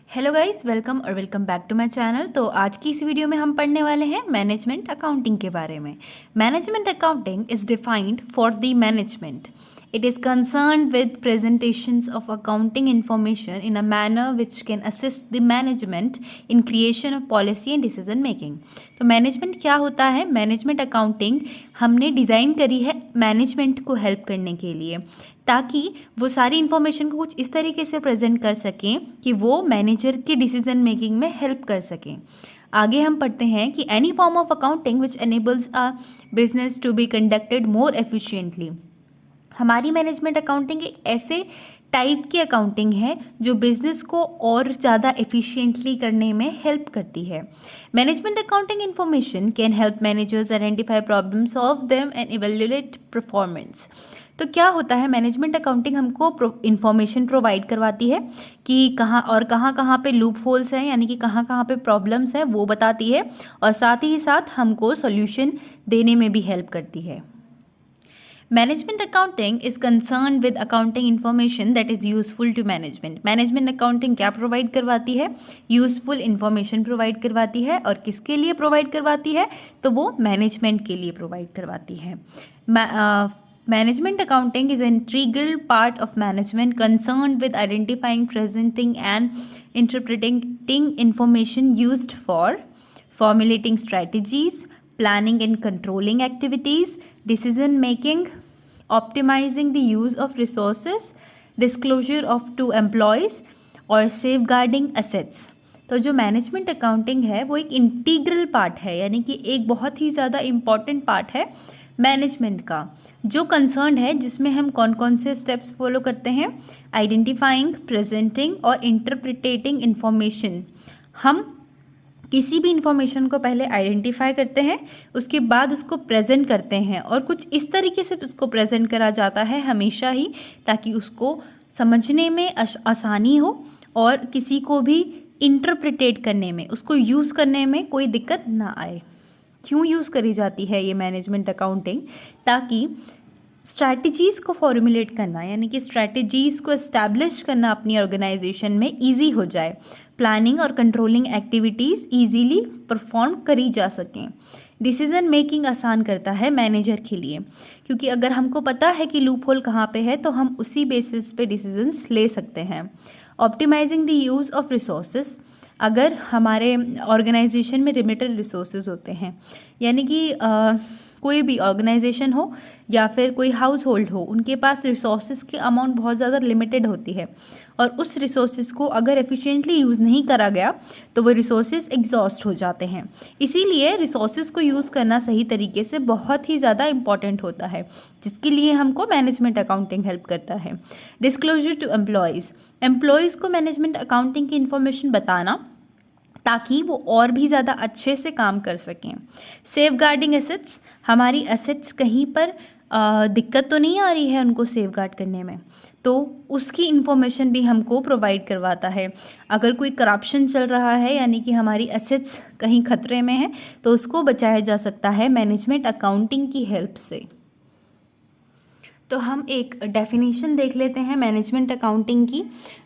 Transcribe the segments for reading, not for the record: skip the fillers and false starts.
Hello guys, welcome back to my channel. तो आज की इस वीडियो में हम पढ़ने वाले हैं मैनेजमेंट अकाउंटिंग के बारे में। Management accounting is defined for the management. It is concerned with presentations of accounting information in a manner which can assist the management in creation of policy and decision making. तो management क्या होता है? Management accounting हमने design करी है management को help करने के लिए, ताकि वो सारी इन्फॉर्मेशन को कुछ इस तरीके से प्रेजेंट कर सकें कि वो मैनेजर के डिसीजन मेकिंग में हेल्प कर सकें। आगे हम पढ़ते हैं कि any form of accounting which enables a business to be conducted more efficiently. हमारी मैनेजमेंट अकाउंटिंग एक ऐसे टाइप की अकाउंटिंग है जो बिजनेस को और ज़्यादा एफिशिएंटली करने में हेल्प करती है। Management accounting information can help managers identify problem, solve them and evaluate performance. तो क्या होता है, मैनेजमेंट अकाउंटिंग हमको इंफॉर्मेशन प्रोवाइड करवाती है कि कहाँ पे लूप होल्स हैं, यानी कि कहाँ पे प्रॉब्लम्स हैं वो बताती है, और साथ ही साथ हमको सॉल्यूशन देने में भी हेल्प करती है। Management accounting is concern with accounting information that is useful to management. Management accounting क्या प्रोवाइड करवाती है? यूजफुल इन्फॉर्मेशन प्रोवाइड करवाती है। और किसके लिए प्रोवाइड करवाती है? तो वो मैनेजमेंट के लिए प्रोवाइड करवाती है। Management accounting is an integral part of management concerned with identifying, presenting, and interpreting information used for formulating strategies, planning and controlling activities, decision making, optimizing the use of resources, disclosure of to employees, और safeguarding assets। तो जो management accounting है वो एक integral part है, यानी कि एक बहुत ही ज़्यादा इम्पॉर्टेंट पार्ट है मैनेजमेंट का, जो कंसर्न है, जिसमें हम कौन कौन से स्टेप्स फॉलो करते हैं? आइडेंटिफाइंग, प्रेजेंटिंग और इंटरप्रिटेटिंग इन्फॉर्मेशन। हम किसी भी इंफॉर्मेशन को पहले आइडेंटिफाई करते हैं, उसके बाद उसको प्रेजेंट करते हैं, और कुछ इस तरीके से उसको प्रेजेंट करा जाता है हमेशा ही, ताकि उसको समझने में आसानी हो और किसी को भी इंटरप्रिटेट करने में, उसको यूज़ करने में कोई दिक्कत ना आए। क्यों यूज़ करी जाती है ये मैनेजमेंट अकाउंटिंग? ताकि स्ट्रैटेजीज़ को फॉर्मुलेट करना, यानी कि स्ट्रैटेजीज़ को इस्टेब्लिश करना अपनी ऑर्गेनाइजेशन में ईजी हो जाए, प्लानिंग और कंट्रोलिंग एक्टिविटीज़ ईजीली परफॉर्म करी जा सकें। डिसीजन मेकिंग आसान करता है मैनेजर के लिए, क्योंकि अगर हमको पता है कि लूप होल कहाँ पे है तो हम उसी बेसिस पे डिसीजंस ले सकते हैं। Optimising the use of resources. अगर हमारे ऑर्गेनाइजेशन में लिमिटेड रिसोर्सेज होते हैं, यानी कि कोई भी ऑर्गेनाइजेशन हो या फिर कोई हाउस होल्ड हो, उनके पास रिसोर्सेज की अमाउंट बहुत ज़्यादा लिमिटेड होती है, और उस रिसोर्सेज को अगर एफिशिएंटली यूज़ नहीं करा गया तो वो रिसोर्सेज एग्जॉस्ट हो जाते हैं। इसीलिए रिसोर्सेज को यूज़ करना सही तरीके से बहुत ही ज़्यादा इम्पॉर्टेंट होता है, जिसके लिए हमको मैनेजमेंट अकाउंटिंग हेल्प करता है। डिस्क्लोजर टू एम्प्लॉयज़ को मैनेजमेंट अकाउंटिंग की इन्फॉर्मेशन बताना, ताकि वो और भी ज़्यादा अच्छे से काम कर सकें। Safeguarding assets. हमारी एसेट्स कहीं पर दिक्कत तो नहीं आ रही है उनको सेफ गार्ड करने में, तो उसकी इन्फॉर्मेशन भी हमको प्रोवाइड करवाता है। अगर कोई करप्शन चल रहा है, यानी कि हमारी एसेट्स कहीं खतरे में है, तो उसको बचाया जा सकता है मैनेजमेंट अकाउंटिंग की हेल्प से। तो हम एक डेफिनेशन देख लेते हैं मैनेजमेंट अकाउंटिंग की,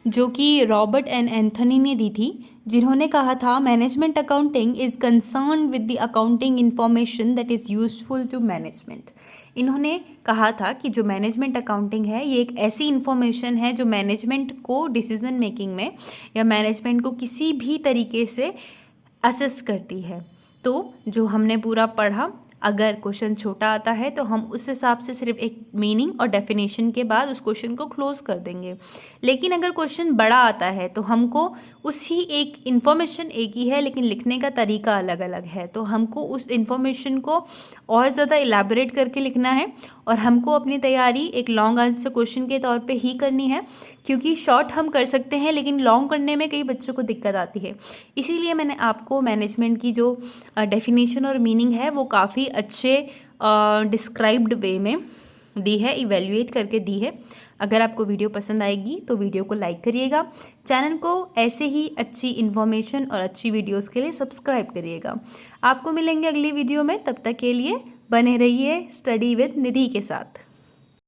जो कि रॉबर्ट एंड एंथनी ने दी थी, जिन्होंने कहा था management accounting is concern with the accounting information that is useful to management. इन्होंने कहा था कि जो मैनेजमेंट अकाउंटिंग है ये एक ऐसी इन्फॉर्मेशन है जो मैनेजमेंट को डिसीजन मेकिंग में या मैनेजमेंट को किसी भी तरीके से असिस्ट करती है। तो जो हमने पूरा पढ़ा, अगर क्वेश्चन छोटा आता है तो हम उस हिसाब से सिर्फ एक मीनिंग और डेफिनेशन के बाद उस क्वेश्चन को क्लोज कर देंगे। लेकिन अगर क्वेश्चन बड़ा आता है तो हमको उसी एक इन्फॉर्मेशन एक ही है, लेकिन लिखने का तरीका अलग अलग है, तो हमको उस इन्फॉर्मेशन को और ज़्यादा इलेबोरेट करके लिखना है, और हमको अपनी तैयारी एक लॉन्ग आंसर क्वेश्चन के तौर पे ही करनी है, क्योंकि शॉर्ट हम कर सकते हैं लेकिन लॉन्ग करने में कई बच्चों को दिक्कत आती है। इसीलिए मैंने आपको मैनेजमेंट की जो डेफिनेशन और मीनिंग है वो काफ़ी अच्छे डिस्क्राइब्ड वे में दी है, इवेल्युएट करके दी है। अगर आपको वीडियो पसंद आएगी तो वीडियो को लाइक करिएगा, चैनल को ऐसे ही अच्छी इन्फॉर्मेशन और अच्छी वीडियोस के लिए सब्सक्राइब करिएगा। आपको मिलेंगे अगली वीडियो में, तब तक के लिए बने रहिए स्टडी विद निधि के साथ।